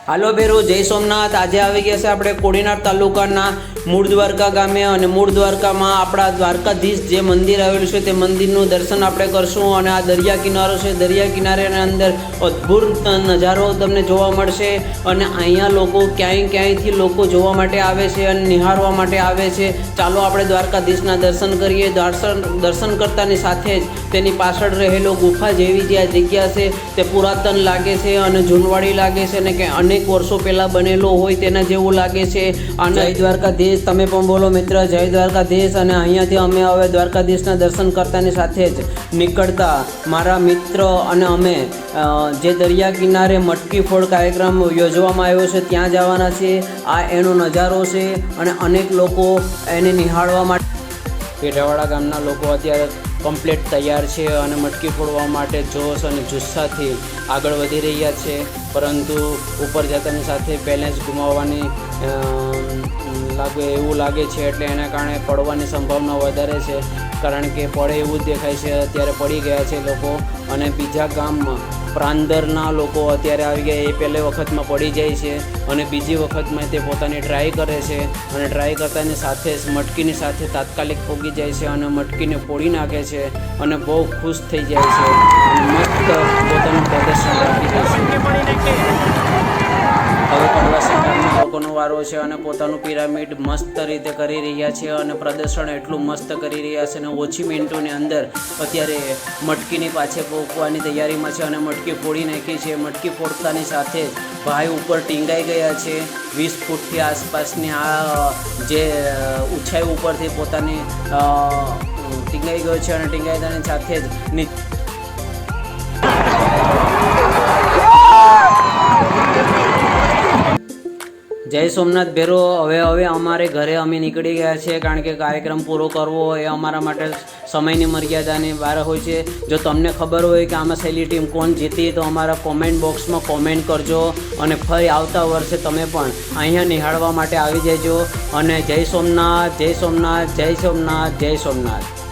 હાલો બેરો, જય સોમનાથ। આજે આવી ગયા છે આપણે કોડીનાર તાલુકાના મૂળ દ્વારકા ગામે અને મૂળ દ્વારકામાં આપણા દ્વારકાધીશ જે મંદિર આવેલું છે તે મંદિરનું દર્શન આપણે કરશું। અને આ દરિયા કિનારો છે, દરિયા કિનારાની અંદર અદ્ભુત નજારો તમને જોવા મળશે અને અહીંયા લોકો ક્યાંયથી લોકો જોવા માટે આવે છે અને નિહાળવા માટે આવે છે। ચાલો આપણે દ્વારકાધીશના દર્શન કરીએ। દર્શન કરતાની સાથે જ તેની પાછળ રહેલો ગુફા જેવી જે આ જગ્યા છે તે પુરાતન લાગે છે અને જૂનવાડી લાગે છે અને કે અનેક વર્ષો પહેલાં બનેલો હોય તેના જેવું લાગે છે। અને જય દ્વારકાધીશ, તમે પણ બોલો મિત્ર, જય દ્વારકાધીશ। અને અહીંયાથી અમે હવે દ્વારકાધીશના દર્શન કરતાની સાથે જ નીકળતા મારા મિત્ર અને અમે જે દરિયા કિનારે મટકી ફોડ કાર્યક્રમ યોજવામાં આવ્યો છે ત્યાં જવાના છે। આ એનો નજારો છે અને અનેક લોકો એને નિહાળવા માટે પેઢાવાડા ગામના લોકો અત્યારે કમ્પ્લીટ તૈયાર છે અને મટકી ફોડવા માટે જોશ અને જુસ્સાથી આગળ વધી રહ્યા છે। પરંતુ ઉપર જતાની સાથે બેલેન્સ ગુમાવવાની એવું લાગે છે, એટલે એના કારણે પડવાની સંભાવના વધારે છે। કારણ કે પડે એવું જ દેખાય છે, અત્યારે પડી ગયા છે લોકો। અને બીજા ગામમાં પ્રાંદરના લોકો અત્યારે આવી ગયા, એ પહેલી વખતમાં પડી જાય છે અને બીજી વખતમાં તે પોતાની ટ્રાય કરે છે અને ટ્રાય કરતાની સાથે જ મટકીની સાથે તાત્કાલિક પોગી જાય છે અને મટકીને ફોડી નાખે છે અને બહુ ખુશ થઈ જાય છે અને મસ્ત પોતાનું પ્રદર્શન રાખી દે છે। હવે કડવાસી ગામના લોકોનો વારો છે અને પોતાનું પિરામિડ મસ્ત રીતે કરી રહ્યા છે અને પ્રદર્શન એટલું મસ્ત કરી રહ્યા છે અને ઓછી મિનિટોની અંદર અત્યારે મટકીની પાછળ પોકવાની તૈયારીમાં છે અને મટકી ફોડી નાખી છે। મટકી ફોડતાની સાથે જ ભાઈ ઉપર ટીંગાઈ ગયા છે। 20 ફૂટથી આસપાસની આ જે ઊંચાઈ ઉપરથી પોતાની ટીંગાઈ ગયો છે અને ટીંગાઈતાની સાથે જ જય સોમનાથ ભેરો। હવે અમારે ઘરે અમે નીકળી ગયા છે, કારણ કે કાર્યક્રમ પૂરો કરવો એ અમારા માટે સમયની મર્યાદાની બહાર હોય છે। જો તમને ખબર હોય કે આમાં સહેલી ટીમ કોણ જીતી તો અમારા કોમેન્ટ બોક્સમાં કોમેન્ટ કરજો અને ફરી આવતા વર્ષે તમે પણ અહીંયા નિહાળવા માટે આવી જજો। અને જય સોમનાથ, જય સોમનાથ, જય સોમનાથ, જય સોમનાથ।